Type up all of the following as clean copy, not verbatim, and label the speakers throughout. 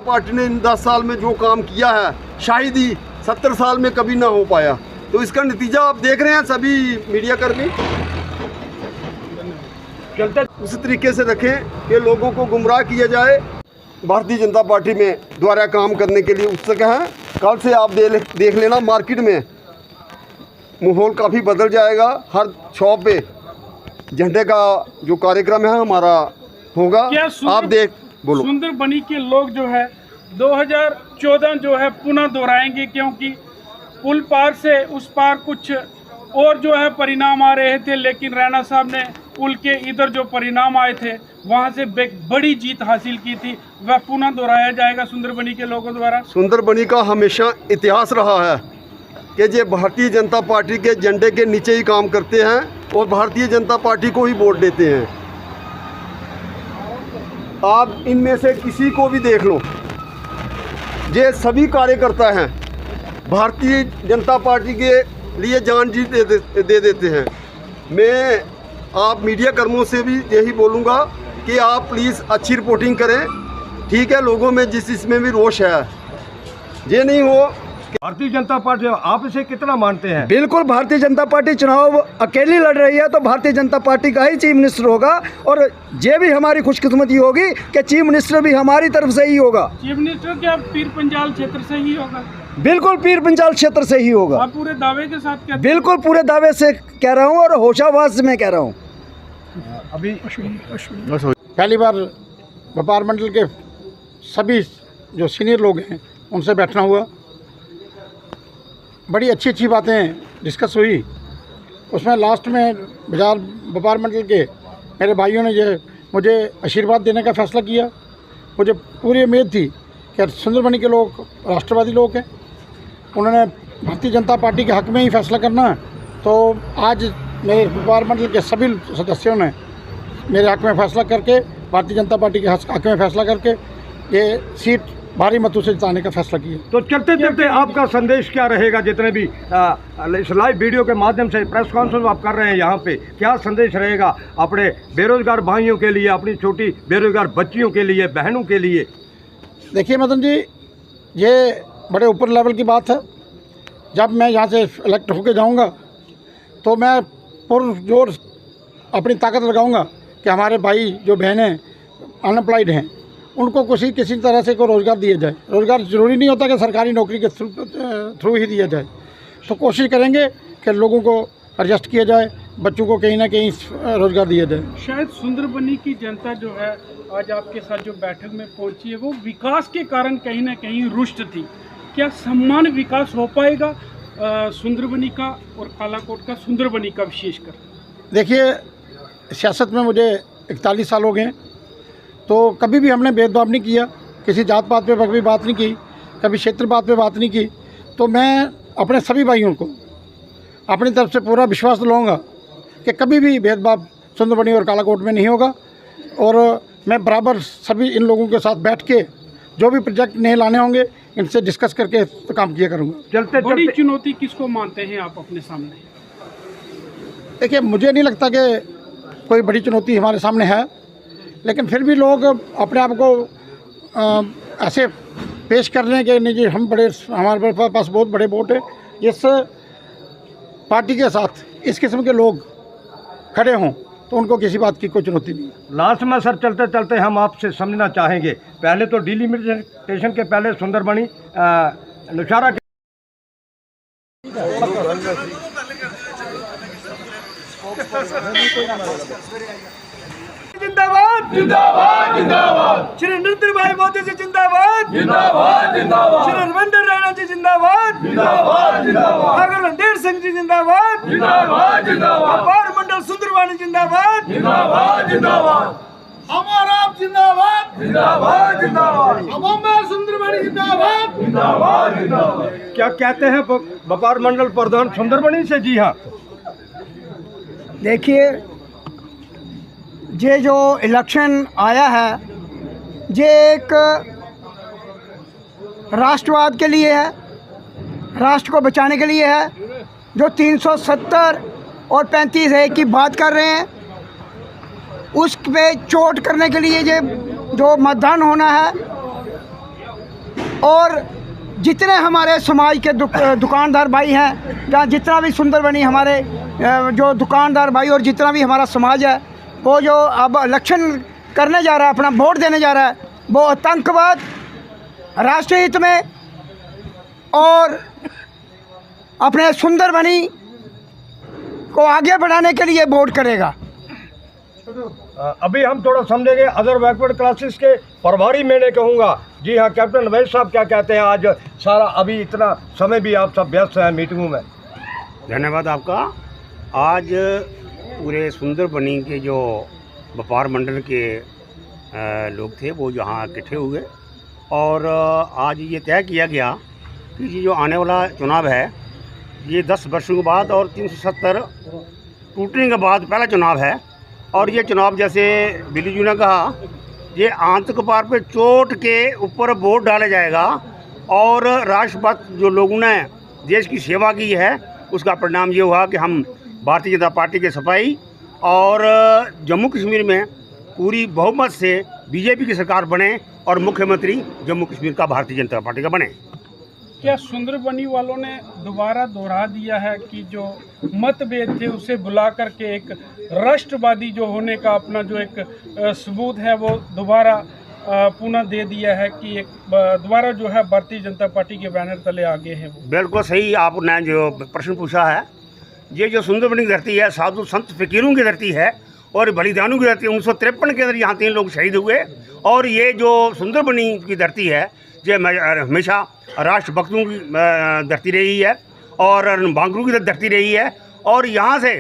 Speaker 1: Party ने इन 10 साल में जो काम किया है शायद ही 70 साल में कभी ना हो पाया। तो इसका नतीजा आप देख रहे हैं सभी मीडिया कर्मी उसी तरीके से रखें कि लोगों को गुमराह किया जाए। भारतीय जनता पार्टी में द्वारा काम करने के लिए उत्सुक हैं। कल से आप देख लेना मार्केट में माहौल काफ़ी बदल जाएगा। हर शॉप पे झंडे का जो कार्यक्रम है हमारा होगा। आप देख बोलो।
Speaker 2: सुंदरबनी के लोग जो है 2014 जो है पुनः दोहराएंगे, क्योंकि पुल पार से उस पार कुछ और जो है परिणाम आ रहे थे, लेकिन रैना साहब ने पुल के इधर जो परिणाम आए थे वहां से बड़ी जीत हासिल की थी, वह पुनः दोहराया जाएगा सुंदरबनी के लोगों द्वारा। सुंदरबनी
Speaker 1: का हमेशा इतिहास रहा है कि ये भारतीय जनता पार्टी के झंडे के नीचे ही काम करते हैं और भारतीय जनता पार्टी को ही वोट देते हैं। आप इनमें से किसी को भी देख लो, ये सभी कार्यकर्ता हैं भारतीय जनता पार्टी के लिए जान जी दे देते हैं। मैं आप मीडिया कर्मियों से भी यही बोलूँगा कि आप प्लीज़ अच्छी रिपोर्टिंग करें, ठीक है। लोगों में जिस इसमें भी रोष है, ये नहीं हो।
Speaker 3: भारतीय जनता पार्टी आप इसे कितना मानते हैं?
Speaker 4: बिल्कुल, भारतीय जनता पार्टी चुनाव अकेली लड़ रही है तो भारतीय जनता पार्टी का ही चीफ मिनिस्टर होगा, और ये भी हमारी खुशकिस्मती होगी कि चीफ मिनिस्टर भी हमारी तरफ से ही होगा।
Speaker 2: चीफ मिनिस्टर क्या पीर पंजाल क्षेत्र से ही होगा?
Speaker 4: बिल्कुल, पीर पंजाल क्षेत्र से ही होगा।
Speaker 2: आप पूरे दावे के साथ कहते?
Speaker 4: बिल्कुल, पूरे दावे से कह रहा हूँ और होशाबाज में कह रहा हूँ।
Speaker 3: अभी
Speaker 5: पहली बार व्यापार मंडल के सभी जो सीनियर लोग हैं उनसे बैठना हुआ, बड़ी अच्छी अच्छी बातें डिस्कस हुई। उसमें लास्ट में बाजार व्यापार मंडल के मेरे भाइयों ने ये मुझे आशीर्वाद देने का फ़ैसला किया। मुझे पूरी उम्मीद थी कि सुंदरबनी के लोग राष्ट्रवादी लोग हैं, उन्होंने भारतीय जनता पार्टी के हक़ में ही फैसला करना है। तो आज मेरे व्यापार मंडल के सभी सदस्यों ने मेरे हक़ में फ़ैसला करके, भारतीय जनता पार्टी के हक़ में फ़ैसला करके ये सीट भारी मतों से जिताने का फैसला किया।
Speaker 3: तो चलते चलते आपका संदेश क्या रहेगा? जितने भी इस लाइव वीडियो के माध्यम से प्रेस कॉन्फ्रेंस आप कर रहे हैं यहाँ पे, क्या संदेश रहेगा अपने बेरोजगार भाइयों के लिए, अपनी छोटी बेरोजगार बच्चियों के लिए, बहनों के लिए?
Speaker 5: देखिए मदन जी, ये बड़े ऊपर लेवल की बात है। जब मैं यहाँ से इलेक्ट होके जाऊँगा तो मैं पुरजोर अपनी ताकत लगाऊँगा कि हमारे भाई जो बहनें अनएम्प्लॉयड हैं उनको किसी तरह से कोई रोज़गार दिया जाए। रोज़गार ज़रूरी नहीं होता कि सरकारी नौकरी के थ्रू ही दिया जाए, तो कोशिश करेंगे कि लोगों को एडजस्ट किया जाए, बच्चों को कहीं ना कहीं रोज़गार दिया जाए।
Speaker 2: शायद सुंदरबनी की जनता जो है आज आपके साथ जो बैठक में पहुंची है वो विकास के कारण कहीं ना कहीं रुष्ट थी। क्या सम्मान विकास हो पाएगा सुंदरबनी का और कालाकोट का, सुंदरबनी का विशेषकर?
Speaker 5: देखिए, सियासत में मुझे 41 साल हो गए, तो कभी भी हमने भेदभाव नहीं किया, किसी जात पात पे कभी बात नहीं की, कभी क्षेत्र बात पे बात नहीं की। तो मैं अपने सभी भाइयों को अपनी तरफ से पूरा विश्वास दिलाऊंगा कि कभी भी भेदभाव सुंदरबनी और कालाकोट में नहीं होगा, और मैं बराबर सभी इन लोगों के साथ बैठ के जो भी प्रोजेक्ट नए लाने होंगे इनसे डिस्कस करके तो काम किया करूँगा।
Speaker 2: चलते बड़ी चुनौती किसको मानते हैं आप अपने सामने?
Speaker 5: देखिए, मुझे नहीं लगता कि कोई बड़ी चुनौती हमारे सामने है, लेकिन फिर भी लोग अपने आप को ऐसे पेश कर रहे हैं कि नहीं जी हमारे पास बहुत बड़े वोट है। जिस पार्टी के साथ इस किस्म के लोग खड़े हों तो उनको किसी बात की कोई चुनौती नहीं है।
Speaker 3: लास्ट में सर चलते चलते हम आपसे समझना चाहेंगे, पहले तो डिलिमिटेशन के पहले सुंदरबनी नौशहरा के
Speaker 4: जिंदाबाद जिंदाबाद जिंदाबाद, श्री नरेंद्र भाई मोदी जी जिंदाबाद जिंदाबाद जिंदाबाद, श्री रविंद्र रैना जी जिंदाबाद जिंदाबाद जिंदाबाद, अगर रणधीर सिंह जी जिंदाबाद जिंदाबाद जिंदाबाद, व्यापार मंडल सुंदरबनी जिंदाबाद जिंदाबाद जिंदाबाद, हमारा जिंदाबाद जिंदाबाद जिंदाबाद, हमारा सुंदरबनी जिंदाबाद जिंदाबाद जिंदाबाद।
Speaker 3: क्या कहते हैं व्यापार मंडल प्रधान सुंदरबनी से? जी हाँ,
Speaker 6: देखिए, ये जो इलेक्शन आया है ये एक राष्ट्रवाद के लिए है, राष्ट्र को बचाने के लिए है। जो 370 और 35A की बात कर रहे हैं उस पे चोट करने के लिए ये जो मतदान होना है और जितने हमारे समाज के दुकानदार भाई हैं, जहाँ जितना भी सुंदरबनी हमारे जो दुकानदार भाई और जितना भी हमारा समाज है, वो जो अब इलेक्शन करने जा रहा है, अपना वोट देने जा रहा है, वो आतंकवाद, राष्ट्रीय हित में और अपने सुंदरबनी को आगे बढ़ाने के लिए वोट करेगा।
Speaker 3: अभी हम थोड़ा समझेंगे अदर बैकवर्ड क्लासेस के प्रभारी मैंने कहूँगा। जी हाँ, कैप्टन वैद साहब क्या कहते हैं? आज सारा अभी इतना समय भी आप सब व्यस्त हैं मीटिंगों में।
Speaker 7: धन्यवाद आपका। आज पूरे सुंदरबनी के जो व्यापार मंडल के लोग थे वो यहाँ इकट्ठे हुए और आज ये तय किया गया कि ये जो आने वाला चुनाव है ये 10 वर्षों के बाद और 370 टूटने के बाद पहला चुनाव है। और ये चुनाव जैसे बिल्ली जी ने कहा, ये आंतक पार पे चोट के ऊपर वोट डाला जाएगा और राष्ट्रपति जो लोगों ने देश की सेवा की है उसका परिणाम ये हुआ कि हम भारतीय जनता पार्टी के सफाई और जम्मू कश्मीर में पूरी बहुमत से बीजेपी की सरकार बने और मुख्यमंत्री जम्मू कश्मीर का भारतीय जनता पार्टी का बने।
Speaker 2: क्या सुंदरबनी वालों ने दोबारा दोहरा दिया है कि जो मतभेद थे उसे बुला करके एक राष्ट्रवादी जो होने का अपना जो एक सबूत है वो दोबारा पुनः दे दिया है कि एक दोबारा जो है भारतीय जनता पार्टी के बैनर तले आगे हैं वो?
Speaker 7: बिल्कुल सही आपने जो प्रश्न पूछा है। ये जो सुंदरबनी की धरती है साधु संत फकीरों की धरती है और बलिदानों की धरती है। 1953 के अंदर यहाँ 3 लोग शहीद हुए और ये जो सुंदरबनी की धरती है ये हमेशा राष्ट्रभक्तों की धरती रही है और बांगरू की धरती रही है और यहाँ से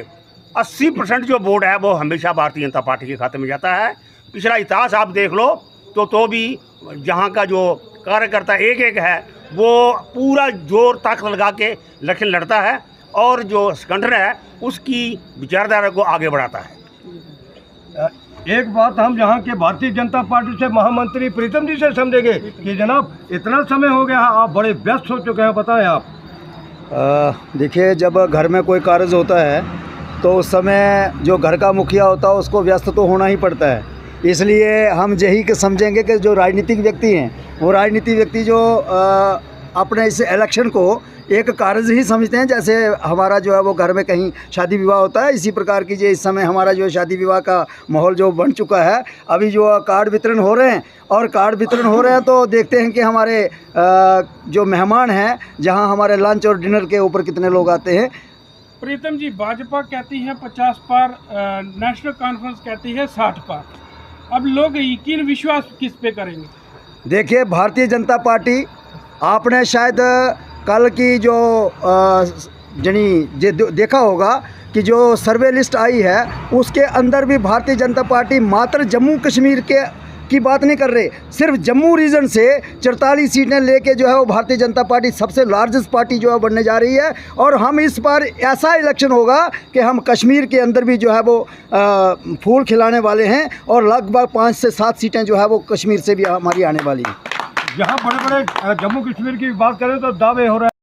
Speaker 7: 80% जो वोट है वो हमेशा भारतीय जनता पार्टी के खाते में जाता है। पिछला इतिहास आप देख लो तो भी जहाँ का जो कार्यकर्ता एक एक है वो पूरा जोर ताकत लगा के इलेक्शन लड़ता है और जो संगठन है उसकी विचारधारा को आगे बढ़ाता है।
Speaker 3: एक बात हम यहाँ के भारतीय जनता पार्टी से महामंत्री प्रीतम जी से समझेंगे कि जनाब इतना समय हो गया, आप बड़े व्यस्त हो चुके हैं, बताएं आप।
Speaker 8: देखिए, जब घर में कोई कार्य होता है तो उस समय जो घर का मुखिया होता है उसको व्यस्त तो होना ही पड़ता है। इसलिए हम यही कि समझेंगे कि जो राजनीतिक व्यक्ति हैं वो राजनीतिक व्यक्ति जो अपने इस इलेक्शन को एक कार्य ही समझते हैं। जैसे हमारा जो है वो घर में कहीं शादी विवाह होता है, इसी प्रकार की जो इस समय हमारा जो शादी विवाह का माहौल जो बन चुका है। अभी जो कार्ड वितरण हो रहे हैं और कार्ड वितरण हो रहे हैं तो देखते हैं कि हमारे जो मेहमान हैं जहां हमारे लंच और डिनर के ऊपर कितने लोग आते हैं।
Speaker 2: प्रीतम जी, भाजपा कहती है 50 पार, नेशनल कॉन्फ्रेंस कहती है 60 पार। अब लोग यकीन विश्वास किस पे करेंगे?
Speaker 8: देखिए, भारतीय जनता पार्टी, आपने शायद कल की जो देखा होगा कि जो सर्वे लिस्ट आई है उसके अंदर भी भारतीय जनता पार्टी मात्र जम्मू कश्मीर की बात नहीं कर रहे, सिर्फ जम्मू रीजन से 44 सीटें लेके जो है वो भारतीय जनता पार्टी सबसे लार्जेस्ट पार्टी जो है बनने जा रही है। और हम इस बार ऐसा इलेक्शन होगा कि हम कश्मीर के अंदर भी जो है वो फूल खिलाने वाले हैं और लगभग 5 से 7 सीटें जो है वो कश्मीर से भी हमारी आने वाली हैं।
Speaker 3: जहाँ बड़े बड़े जम्मू कश्मीर की बात करें तो दावे हो रहे हैं।